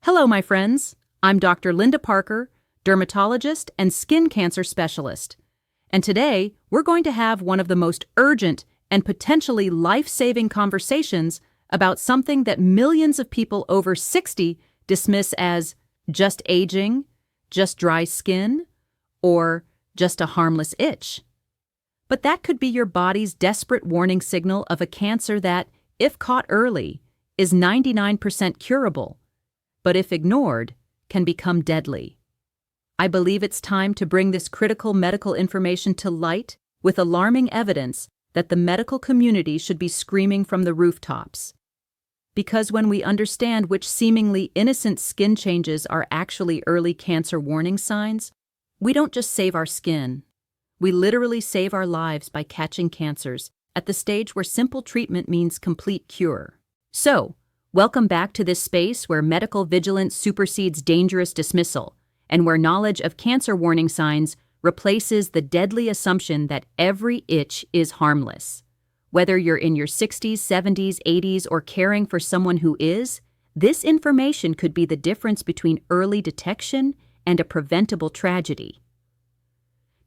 Hello, my friends. I'm Dr. Linda Parker, dermatologist and skin cancer specialist. And today, we're going to have one of the most urgent and potentially life-saving conversations about something that millions of people over 60 dismiss as just aging, just dry skin, or just a harmless itch. But that could be your body's desperate warning signal of a cancer that, if caught early, is 99% curable, but if ignored, can become deadly. I believe it's time to bring this critical medical information to light with alarming evidence that the medical community should be screaming from the rooftops. Because when we understand which seemingly innocent skin changes are actually early cancer warning signs, we don't just save our skin. We literally save our lives by catching cancers at the stage where simple treatment means complete cure. So, welcome back to this space where medical vigilance supersedes dangerous dismissal, and where knowledge of cancer warning signs replaces the deadly assumption that every itch is harmless. Whether you're in your 60s, 70s, 80s, or caring for someone who is, this information could be the difference between early detection and a preventable tragedy.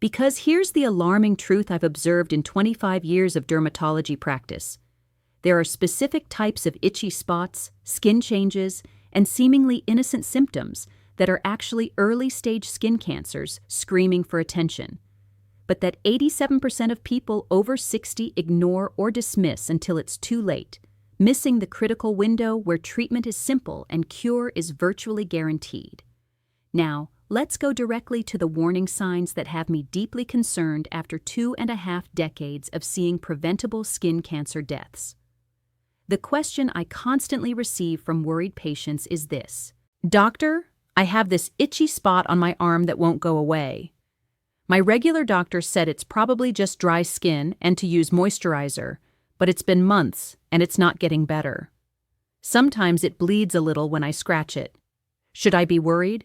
Because here's the alarming truth I've observed in 25 years of dermatology practice. There are specific types of itchy spots, skin changes, and seemingly innocent symptoms that are actually early-stage skin cancers screaming for attention, but that 87% of people over 60 ignore or dismiss until it's too late, missing the critical window where treatment is simple and cure is virtually guaranteed. Now, let's go directly to the warning signs that have me deeply concerned after 2.5 decades of seeing preventable skin cancer deaths. The question I constantly receive from worried patients is this: "Doctor, I have this itchy spot on my arm that won't go away. My regular doctor said it's probably just dry skin and to use moisturizer, but it's been months and it's not getting better. Sometimes it bleeds a little when I scratch it. Should I be worried?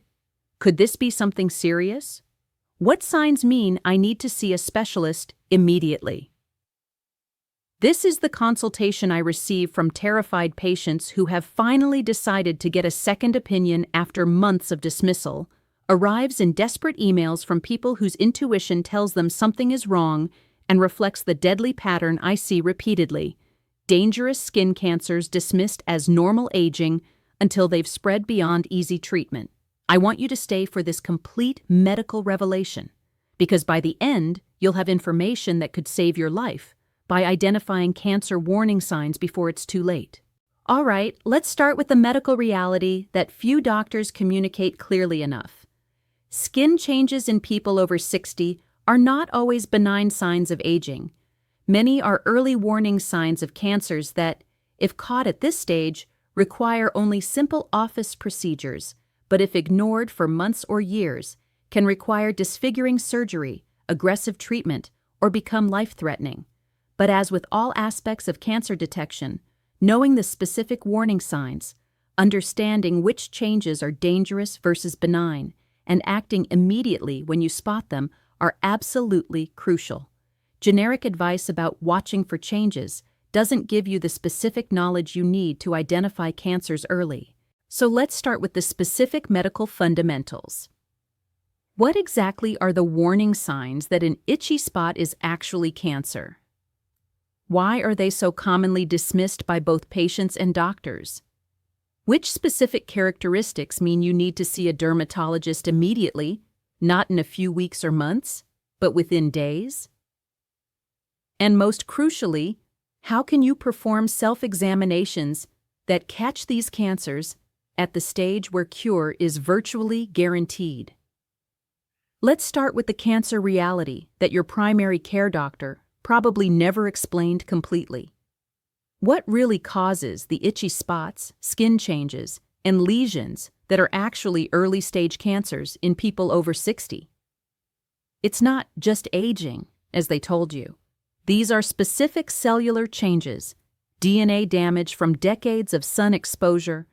Could this be something serious? What signs mean I need to see a specialist immediately?" This is the consultation I receive from terrified patients who have finally decided to get a second opinion after months of dismissal, arrives in desperate emails from people whose intuition tells them something is wrong and reflects the deadly pattern I see repeatedly: dangerous skin cancers dismissed as normal aging until they've spread beyond easy treatment. I want you to stay for this complete medical revelation, because by the end, you'll have information that could save your life by identifying cancer warning signs before it's too late. All right, let's start with the medical reality that few doctors communicate clearly enough. Skin changes in people over 60 are not always benign signs of aging. Many are early warning signs of cancers that, if caught at this stage, require only simple office procedures, but if ignored for months or years, can require disfiguring surgery, aggressive treatment, or become life-threatening. But as with all aspects of cancer detection, knowing the specific warning signs, understanding which changes are dangerous versus benign, and acting immediately when you spot them are absolutely crucial. Generic advice about watching for changes doesn't give you the specific knowledge you need to identify cancers early. So let's start with the specific medical fundamentals. What exactly are the warning signs that an itchy spot is actually cancer? Why are they so commonly dismissed by both patients and doctors? Which specific characteristics mean you need to see a dermatologist immediately, not in a few weeks or months, but within days? And most crucially, how can you perform self-examinations that catch these cancers at the stage where cure is virtually guaranteed? Let's start with the cancer reality that your primary care doctor probably never explained completely. What really causes the itchy spots, skin changes, and lesions that are actually early-stage cancers in people over 60? It's not just aging, as they told you. These are specific cellular changes, DNA damage from decades of sun exposure,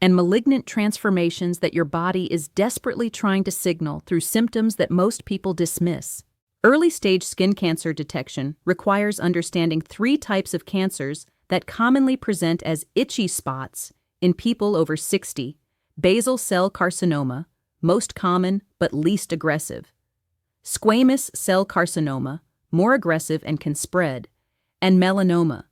and malignant transformations that your body is desperately trying to signal through symptoms that most people dismiss. Early-stage skin cancer detection requires understanding 3 types of cancers that commonly present as itchy spots in people over 60 basal cell carcinoma, most common but least aggressive, squamous cell carcinoma, more aggressive and can spread, and melanoma,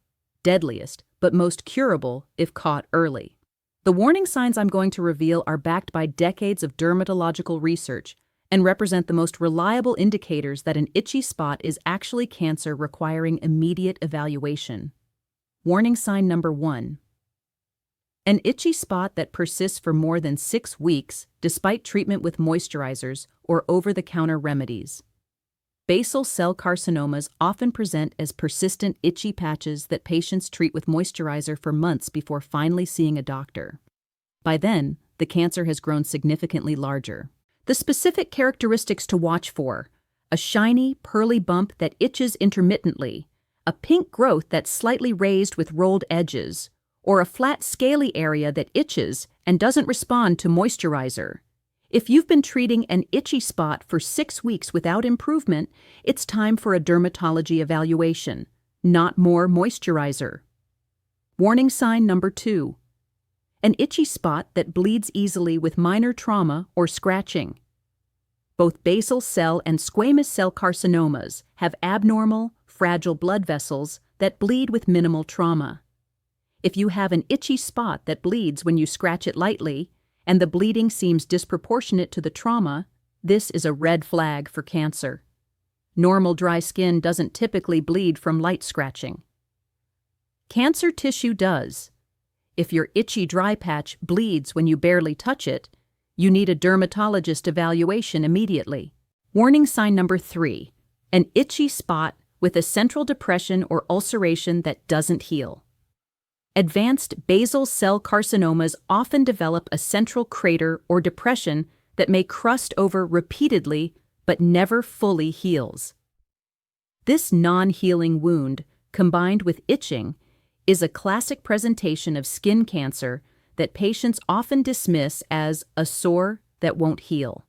deadliest but most curable if caught early. The warning signs I'm going to reveal are backed by decades of dermatological research and represent the most reliable indicators that an itchy spot is actually cancer requiring immediate evaluation. Warning sign number 1. An itchy spot that persists for more than 6 weeks despite treatment with moisturizers or over-the-counter remedies. Basal cell carcinomas often present as persistent itchy patches that patients treat with moisturizer for months before finally seeing a doctor. By then, the cancer has grown significantly larger. The specific characteristics to watch for: a shiny, pearly bump that itches intermittently, a pink growth that's slightly raised with rolled edges, or a flat, scaly area that itches and doesn't respond to moisturizer. If you've been treating an itchy spot for 6 weeks without improvement, it's time for a dermatology evaluation, not more moisturizer. Warning sign number 2. An itchy spot that bleeds easily with minor trauma or scratching. Both basal cell and squamous cell carcinomas have abnormal, fragile blood vessels that bleed with minimal trauma. If you have an itchy spot that bleeds when you scratch it lightly, and the bleeding seems disproportionate to the trauma, this is a red flag for cancer. Normal dry skin doesn't typically bleed from light scratching. Cancer tissue does. If your itchy dry patch bleeds when you barely touch it, you need a dermatologist evaluation immediately. Warning sign number 3. An itchy spot with a central depression or ulceration that doesn't heal. Advanced basal cell carcinomas often develop a central crater or depression that may crust over repeatedly but never fully heals. This non-healing wound, combined with itching, is a classic presentation of skin cancer that patients often dismiss as a sore that won't heal.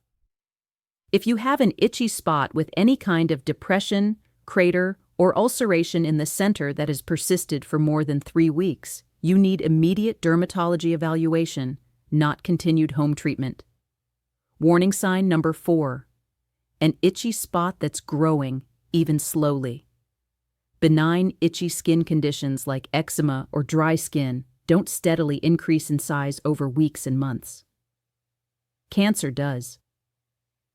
If you have an itchy spot with any kind of depression, crater, or ulceration in the center that has persisted for more than 3 weeks, you need immediate dermatology evaluation, not continued home treatment. Warning sign number 4. An itchy spot that's growing, even slowly. Benign, itchy skin conditions like eczema or dry skin don't steadily increase in size over weeks and months. Cancer does.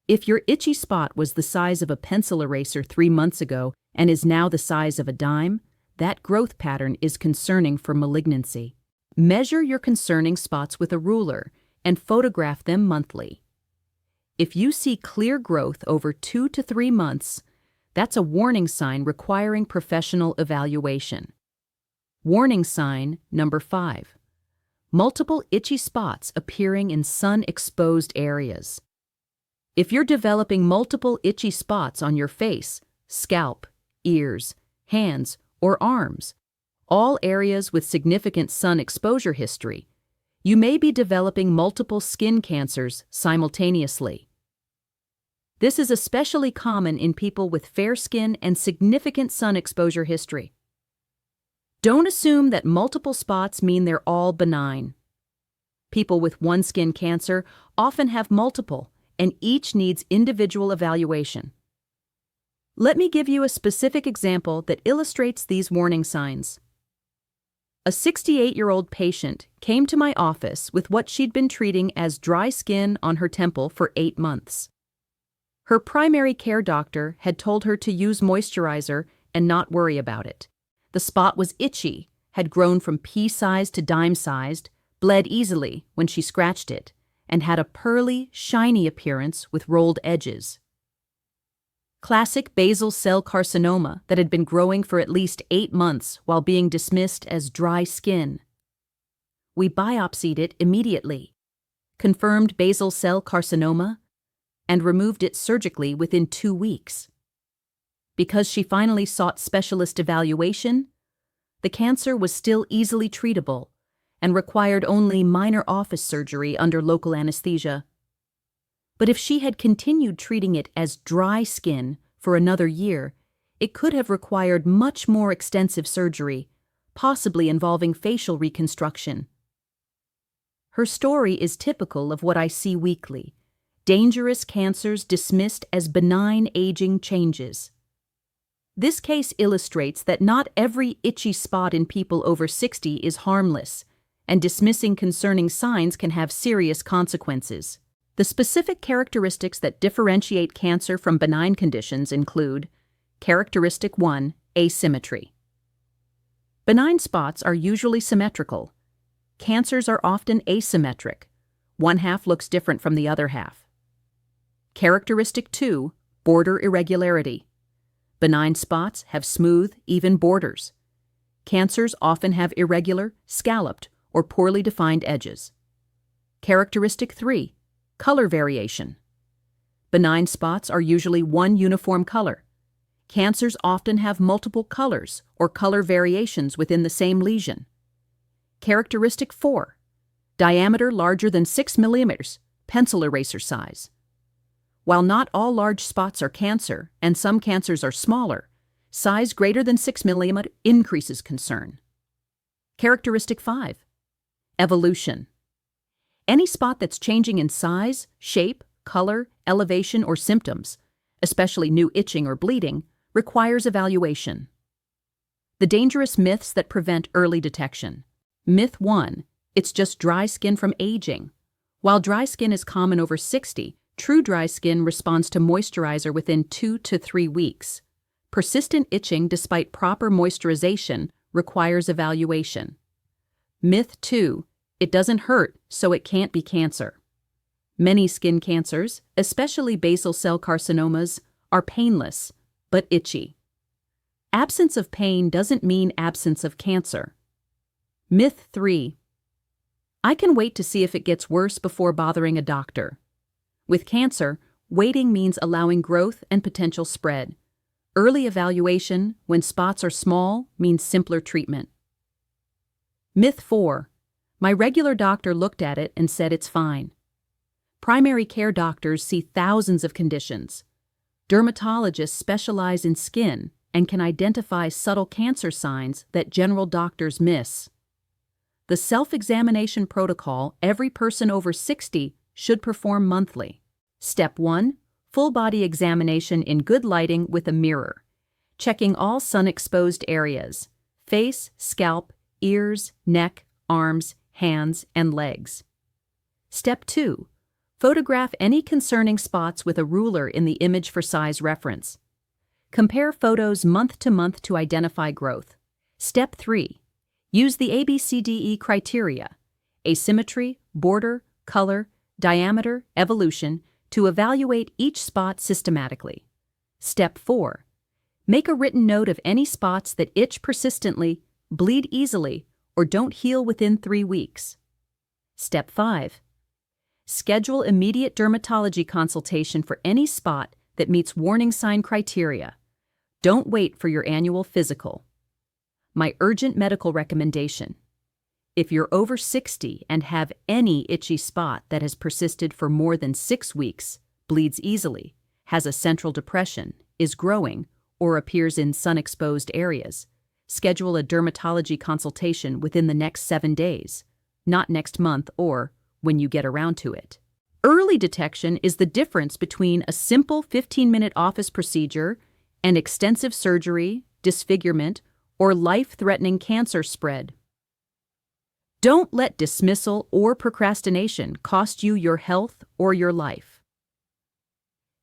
If your itchy spot was the size of a pencil eraser 3 months ago and is now the size of a dime, that growth pattern is concerning for malignancy. Measure your concerning spots with a ruler and photograph them monthly. If you see clear growth over 2 to 3 months, that's a warning sign requiring professional evaluation. Warning sign number 5. Multiple itchy spots appearing in sun-exposed areas. If you're developing multiple itchy spots on your face, scalp, ears, hands, or arms, all areas with significant sun exposure history, you may be developing multiple skin cancers simultaneously. This is especially common in people with fair skin and significant sun exposure history. Don't assume that multiple spots mean they're all benign. People with one skin cancer often have multiple, and each needs individual evaluation. Let me give you a specific example that illustrates these warning signs. A 68-year-old patient came to my office with what she'd been treating as dry skin on her temple for 8 months. Her primary care doctor had told her to use moisturizer and not worry about it. The spot was itchy, had grown from pea-sized to dime-sized, bled easily when she scratched it, and had a pearly, shiny appearance with rolled edges. Classic basal cell carcinoma that had been growing for at least 8 months while being dismissed as dry skin. We biopsied it immediately, confirmed basal cell carcinoma, and removed it surgically within 2 weeks. Because she finally sought specialist evaluation, the cancer was still easily treatable and required only minor office surgery under local anesthesia. But if she had continued treating it as dry skin for another year, it could have required much more extensive surgery, possibly involving facial reconstruction. Her story is typical of what I see weekly: dangerous cancers dismissed as benign aging changes. This case illustrates that not every itchy spot in people over 60 is harmless, and dismissing concerning signs can have serious consequences. The specific characteristics that differentiate cancer from benign conditions include: Characteristic 1, asymmetry. Benign spots are usually symmetrical. Cancers are often asymmetric. One half looks different from the other half. Characteristic 2, border irregularity. Benign spots have smooth, even borders. Cancers often have irregular, scalloped, or poorly defined edges. Characteristic 3, color variation. Benign spots are usually one uniform color. Cancers often have multiple colors or color variations within the same lesion. Characteristic 4, diameter larger than 6 millimeters, pencil eraser size. While not all large spots are cancer, and some cancers are smaller, size greater than 6 millimeters increases concern. Characteristic 5, evolution. Any spot that's changing in size, shape, color, elevation, or symptoms, especially new itching or bleeding, requires evaluation. The dangerous myths that prevent early detection. Myth 1, it's just dry skin from aging. While dry skin is common over 60, true dry skin responds to moisturizer within 2 to 3 weeks. Persistent itching despite proper moisturization requires evaluation. Myth 2, it doesn't hurt, so it can't be cancer. Many skin cancers, especially basal cell carcinomas, are painless, but itchy. Absence of pain doesn't mean absence of cancer. Myth 3, I can wait to see if it gets worse before bothering a doctor. With cancer, waiting means allowing growth and potential spread. Early evaluation, when spots are small, means simpler treatment. Myth 4, my regular doctor looked at it and said it's fine. Primary care doctors see thousands of conditions. Dermatologists specialize in skin and can identify subtle cancer signs that general doctors miss. The self-examination protocol every person over 60 should perform monthly. Step 1, full body examination in good lighting with a mirror, checking all sun-exposed areas: face, scalp, ears, neck, arms, hands, and legs. Step 2, photograph any concerning spots with a ruler in the image for size reference. Compare photos month to month to identify growth. Step 3, use the ABCDE criteria: asymmetry, border, color, diameter, evolution, to evaluate each spot systematically. Step 4, make a written note of any spots that itch persistently, bleed easily, or don't heal within 3 weeks. Step 5, schedule immediate dermatology consultation for any spot that meets warning sign criteria. Don't wait for your annual physical. My urgent medical recommendation: if you're over 60 and have any itchy spot that has persisted for more than 6 weeks, bleeds easily, has a central depression, is growing, or appears in sun-exposed areas, schedule a dermatology consultation within the next 7 days, not next month or when you get around to it. Early detection is the difference between a simple 15-minute office procedure and extensive surgery, disfigurement, or life-threatening cancer spread. Don't let dismissal or procrastination cost you your health or your life.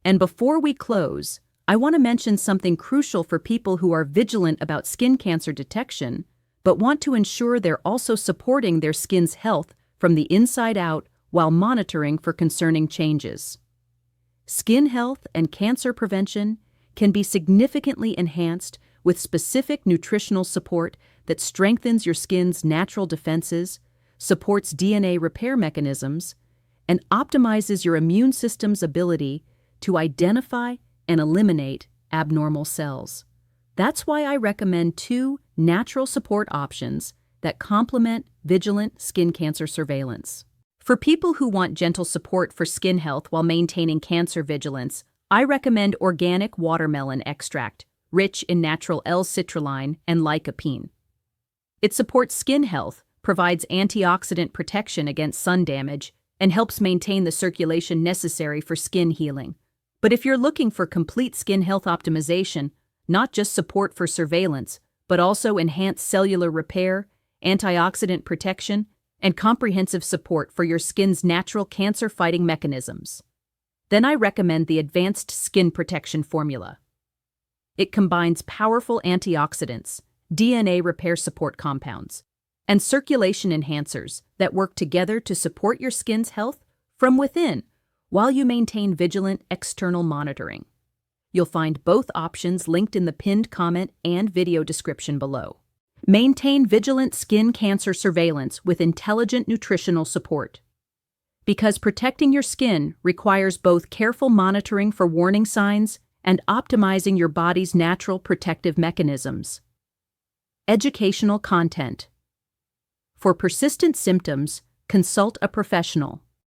And before we close, I want to mention something crucial for people who are vigilant about skin cancer detection, but want to ensure they're also supporting their skin's health from the inside out while monitoring for concerning changes. Skin health and cancer prevention can be significantly enhanced with specific nutritional support that strengthens your skin's natural defenses, supports DNA repair mechanisms, and optimizes your immune system's ability to identify and eliminate abnormal cells. That's why I recommend 2 natural support options that complement vigilant skin cancer surveillance. For people who want gentle support for skin health while maintaining cancer vigilance, I recommend organic watermelon extract, rich in natural L-citrulline and lycopene. It supports skin health provides antioxidant protection against sun damage, and helps maintain the circulation necessary for skin healing. But if you're looking for complete skin health optimization, not just support for surveillance, but also enhanced cellular repair, antioxidant protection, and comprehensive support for your skin's natural cancer-fighting mechanisms, then I recommend the Advanced Skin Protection Formula. It combines powerful antioxidants, DNA repair support compounds, and circulation enhancers that work together to support your skin's health from within while you maintain vigilant external monitoring. You'll find both options linked in the pinned comment and video description below. Maintain vigilant skin cancer surveillance with intelligent nutritional support. Because protecting your skin requires both careful monitoring for warning signs and optimizing your body's natural protective mechanisms. Educational content. For persistent symptoms, consult a professional.